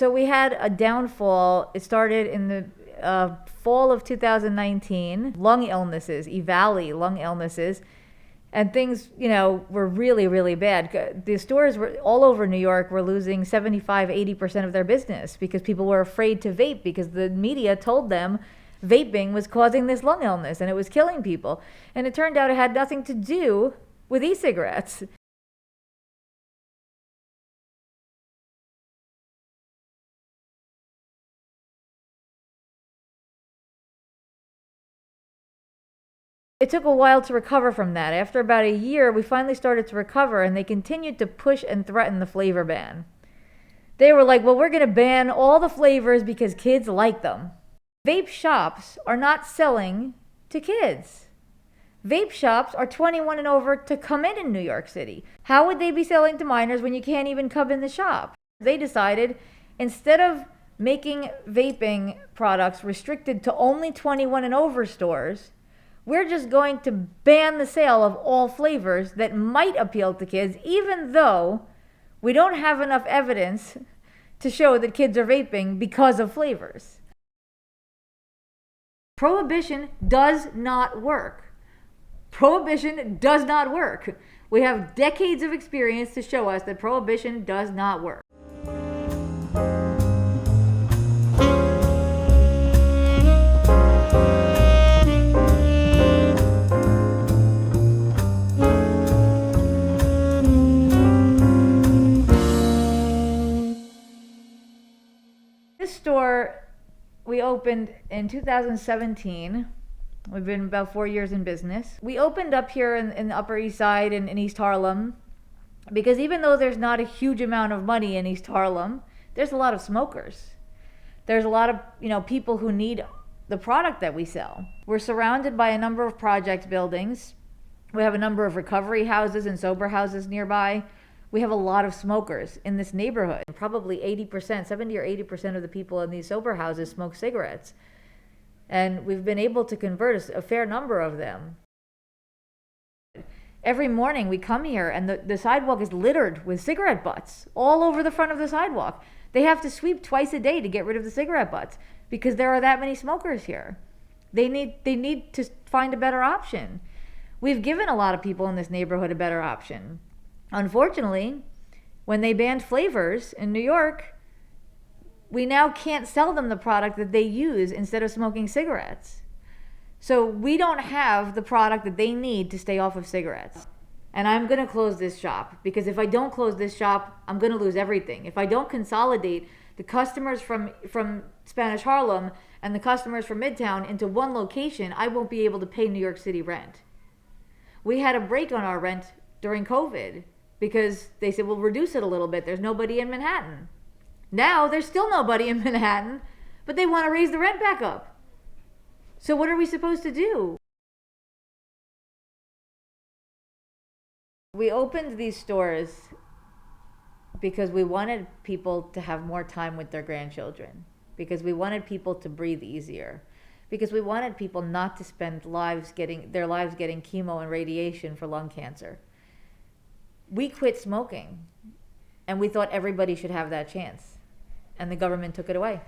So we had a downfall. It started in the fall of 2019. Lung illnesses, EVALI lung illnesses. And things, were really, really bad. The stores were all over New York were losing 75, 80% of their business because people were afraid to vape because the media told them vaping was causing this lung illness and it was killing people. And it turned out it had nothing to do with e-cigarettes. It took a while to recover from that. After about a year, we finally started to recover, and they continued to push and threaten the flavor ban. They were like, well, we're going to ban all the flavors because kids like them. Vape shops are not selling to kids. Vape shops are 21 and over to come in New York City. How would they be selling to minors when you can't even come in the shop? They decided, instead of making vaping products restricted to only 21 and over stores, we're just going to ban the sale of all flavors that might appeal to kids, even though we don't have enough evidence to show that kids are vaping because of flavors. Prohibition does not work. Prohibition does not work. We have decades of experience to show us that prohibition does not work. This store we opened in 2017. We've been about 4 years in business. We opened up here in the Upper East Side in East Harlem because even though there's not a huge amount of money in East Harlem, there's a lot of smokers. There's a lot of people who need the product that we sell. We're surrounded by a number of project buildings. We have a number of recovery houses and sober houses nearby. We have a lot of smokers in this neighborhood. Probably 80%, 70 or 80% of the people in these sober houses smoke cigarettes. And we've been able to convert a fair number of them. Every morning we come here and the sidewalk is littered with cigarette butts all over the front of the sidewalk. They have to sweep twice a day to get rid of the cigarette butts because there are that many smokers here. They need to find a better option. We've given a lot of people in this neighborhood a better option. Unfortunately, when they banned flavors in New York, we now can't sell them the product that they use instead of smoking cigarettes. So we don't have the product that they need to stay off of cigarettes. And I'm going to close this shop because if I don't close this shop, I'm going to lose everything. If I don't consolidate the customers from Spanish Harlem and the customers from Midtown into one location, I won't be able to pay New York City rent. We had a break on our rent during COVID because they said, we'll reduce it a little bit. There's nobody in Manhattan. Now there's still nobody in Manhattan, but they want to raise the rent back up. So what are we supposed to do? We opened these stores because we wanted people to have more time with their grandchildren, because we wanted people to breathe easier, because we wanted people not to spend their lives getting chemo and radiation for lung cancer. We quit smoking, and we thought everybody should have that chance, and the government took it away.